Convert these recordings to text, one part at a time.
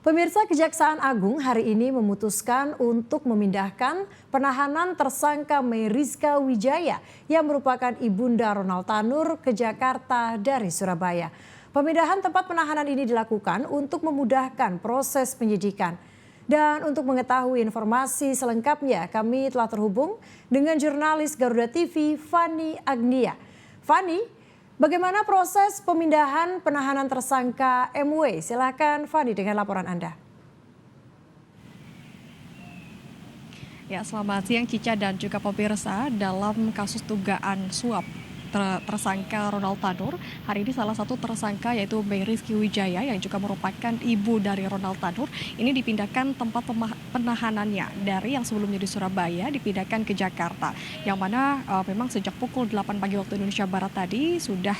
Pemirsa, Kejaksaan Agung hari ini memutuskan untuk memindahkan penahanan tersangka Meriska Wijaya yang merupakan ibunda Ronald Tanur ke Jakarta dari Surabaya. Pemindahan tempat penahanan ini dilakukan untuk memudahkan proses penyidikan. Dan untuk mengetahui informasi selengkapnya, kami telah terhubung dengan jurnalis Garuda TV, Fani Agnia. Fani, bagaimana proses pemindahan penahanan tersangka MW? Silakan Fani dengan laporan Anda. Ya, selamat siang Cica dan juga pemirsa. Dalam kasus dugaan suap tersangka Ronald Tanur, hari ini salah satu tersangka yaitu Meriska Wijaya yang juga merupakan ibu dari Ronald Tanur ini dipindahkan tempat penahanannya dari yang sebelumnya di Surabaya dipindahkan ke Jakarta, yang mana memang sejak pukul 8 pagi waktu Indonesia Barat tadi sudah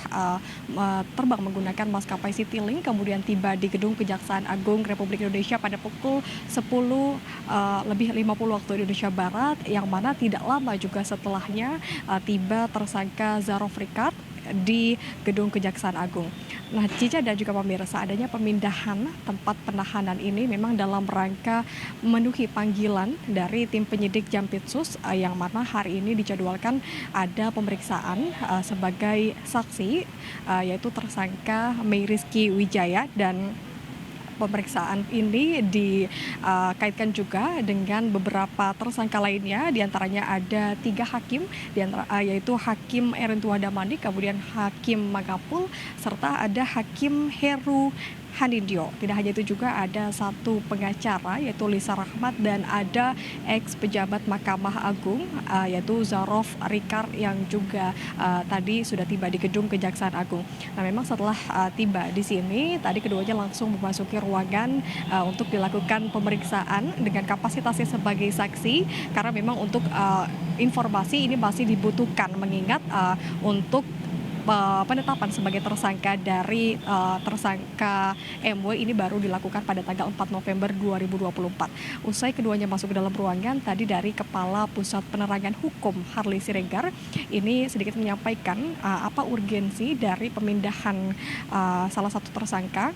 terbang menggunakan maskapai Citylink, kemudian tiba di gedung Kejaksaan Agung Republik Indonesia pada pukul 10 lebih 50 waktu Indonesia Barat, yang mana tidak lama juga setelahnya tiba tersangka Zarof Rikard di gedung Kejaksaan Agung. Nah, Cica dan juga pemirsa, adanya pemindahan tempat penahanan ini memang dalam rangka memenuhi panggilan dari tim penyidik Jampitsus yang mana hari ini dijadwalkan ada pemeriksaan sebagai saksi yaitu tersangka Meriska Wijaya, dan pemeriksaan ini dikaitkan juga dengan beberapa tersangka lainnya, diantaranya ada 3 hakim, yaitu Hakim Erintua Damani, kemudian Hakim Magapul, serta ada Hakim Heru Hanindyo. Tidak hanya itu, juga ada satu pengacara yaitu Lisa Rahmat, dan ada ex pejabat Mahkamah Agung yaitu Zarof Rikard yang juga tadi sudah tiba di gedung Kejaksaan Agung. Nah, memang setelah tiba di sini tadi keduanya langsung memasuki ruangan untuk dilakukan pemeriksaan dengan kapasitasnya sebagai saksi, karena memang untuk informasi ini masih dibutuhkan, mengingat untuk penetapan sebagai tersangka dari tersangka MW ini baru dilakukan pada tanggal 4 November 2024. Usai keduanya masuk ke dalam ruangan, tadi dari Kepala Pusat Penerangan Hukum Harley Siregar ini sedikit menyampaikan apa urgensi dari pemindahan salah satu tersangka,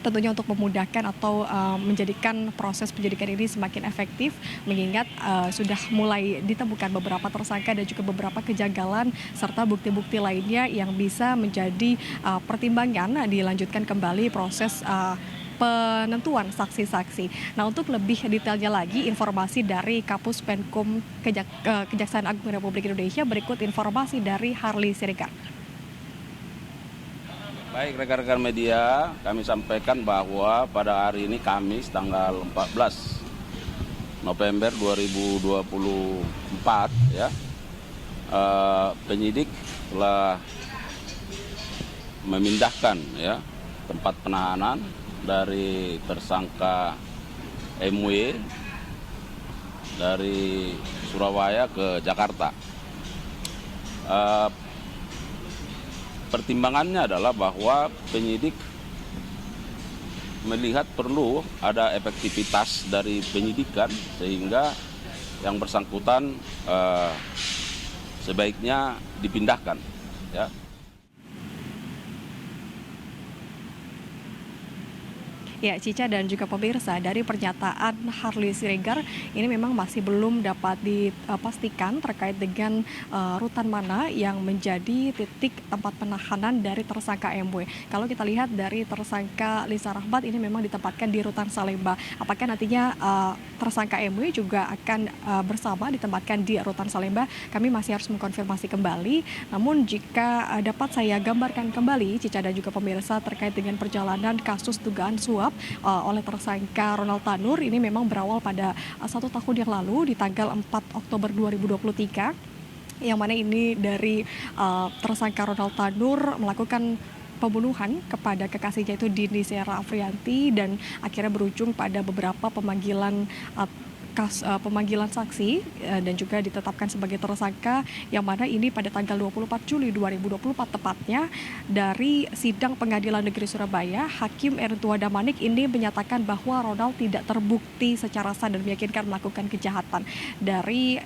tentunya untuk memudahkan atau menjadikan proses penyidikan ini semakin efektif, mengingat sudah mulai ditemukan beberapa tersangka dan juga beberapa kejanggalan serta bukti-bukti lainnya yang bisa menjadi pertimbangan dilanjutkan kembali proses penentuan saksi-saksi. Nah, untuk lebih detailnya lagi, informasi dari Kapus Penkum Kejaksaan Agung Republik Indonesia, berikut informasi dari Harley Siregar. Baik, rekan-rekan media, kami sampaikan bahwa pada hari ini Kamis tanggal 14 November 2024 ya, penyidik telah memindahkan ya tempat penahanan dari tersangka MW dari Surabaya ke Jakarta. Pertimbangannya adalah bahwa penyidik melihat perlu ada efektivitas dari penyidikan, sehingga yang bersangkutan sebaiknya dipindahkan ya. Ya, Cica dan juga pemirsa, dari pernyataan Harley Siregar ini memang masih belum dapat dipastikan terkait dengan rutan mana yang menjadi titik tempat penahanan dari tersangka MW. Kalau kita lihat dari tersangka Lisa Rahmat ini memang ditempatkan di rutan Salemba. Apakah nantinya tersangka MW juga akan bersama ditempatkan di rutan Salemba? Kami masih harus mengkonfirmasi kembali. Namun jika dapat saya gambarkan kembali, Cica dan juga pemirsa, terkait dengan perjalanan kasus dugaan suap oleh tersangka Ronald Tanur ini memang berawal pada 1 tahun yang lalu di tanggal 4 Oktober 2023, yang mana ini dari tersangka Ronald Tanur melakukan pembunuhan kepada kekasihnya itu Dini Sera Afrianti, dan akhirnya berujung pada beberapa pemanggilan pemanggilan saksi dan juga ditetapkan sebagai tersangka, yang mana ini pada tanggal 24 Juli 2024 tepatnya. Dari sidang Pengadilan Negeri Surabaya, Hakim Erntua Damanik ini menyatakan bahwa Ronald tidak terbukti secara sah dan meyakinkan melakukan kejahatan. Dari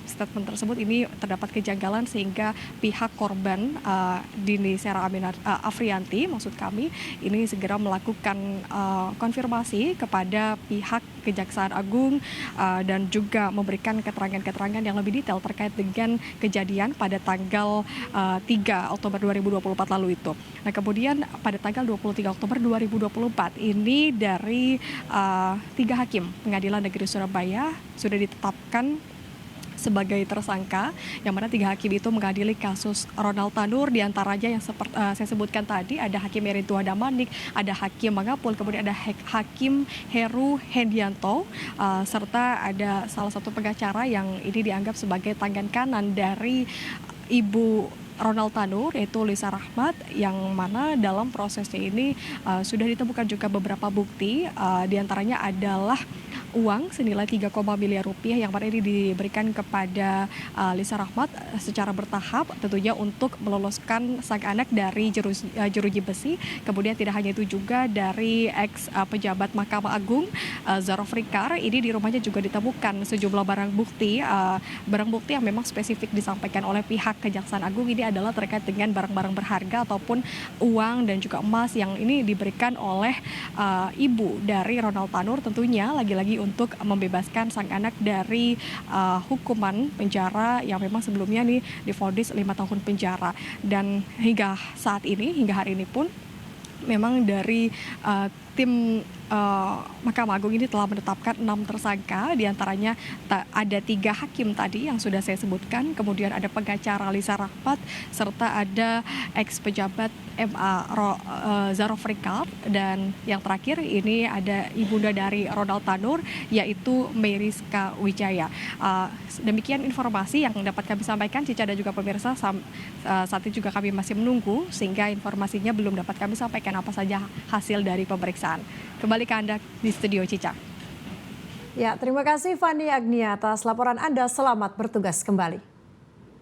statement tersebut ini terdapat kejanggalan sehingga pihak korban Dini Sera Afrianti maksud kami ini segera melakukan konfirmasi kepada pihak Kejaksaan Agung dan juga memberikan keterangan-keterangan yang lebih detail terkait dengan kejadian pada tanggal 3 Oktober 2024 lalu itu. Nah, kemudian pada tanggal 23 Oktober 2024 ini dari 3 hakim Pengadilan Negeri Surabaya sudah ditetapkan sebagai tersangka, yang mana 3 hakim itu mengadili kasus Ronald Tanur. Diantaranya yang seperti saya sebutkan tadi, ada Hakim Erntua Damanik, ada Hakim Mangapul, kemudian ada Hakim Heru Hendianto, serta ada salah satu pengacara yang ini dianggap sebagai tangan kanan dari Ibu Ronald Tanur, yaitu Lisa Rahmat, yang mana dalam prosesnya ini sudah ditemukan juga beberapa bukti, diantaranya adalah uang senilai 3, miliar rupiah yang mana ini diberikan kepada Lisa Rahmat secara bertahap, tentunya untuk meloloskan sang anak dari jeruji besi. Kemudian tidak hanya itu juga dari ex pejabat Mahkamah Agung Zarofrikar, ini di rumahnya juga ditemukan sejumlah barang bukti yang memang spesifik disampaikan oleh pihak Kejaksaan Agung. Ini adalah terkait dengan barang-barang berharga ataupun uang dan juga emas yang ini diberikan oleh ibu dari Ronald Tanur, tentunya lagi-lagi untuk membebaskan sang anak dari hukuman penjara yang memang sebelumnya nih divonis 5 tahun penjara. Dan hingga saat ini, hingga hari ini pun memang dari tim Mahkamah Agung ini telah menetapkan 6 tersangka, diantaranya ada 3 hakim tadi yang sudah saya sebutkan, kemudian ada pengacara Lisa Rahmat, serta ada ex pejabat MA Zarofrikar, dan yang terakhir ini ada ibunda dari Ronald Tanur, yaitu Meriska Wijaya. Demikian informasi yang dapat kami sampaikan, Cica dan juga pemirsa. Saat ini juga kami masih menunggu, sehingga informasinya belum dapat kami sampaikan apa saja hasil dari pemeriksaan. Kembali ke Anda di studio, Cica. Ya, terima kasih Fani Agnia atas laporan Anda. Selamat bertugas kembali.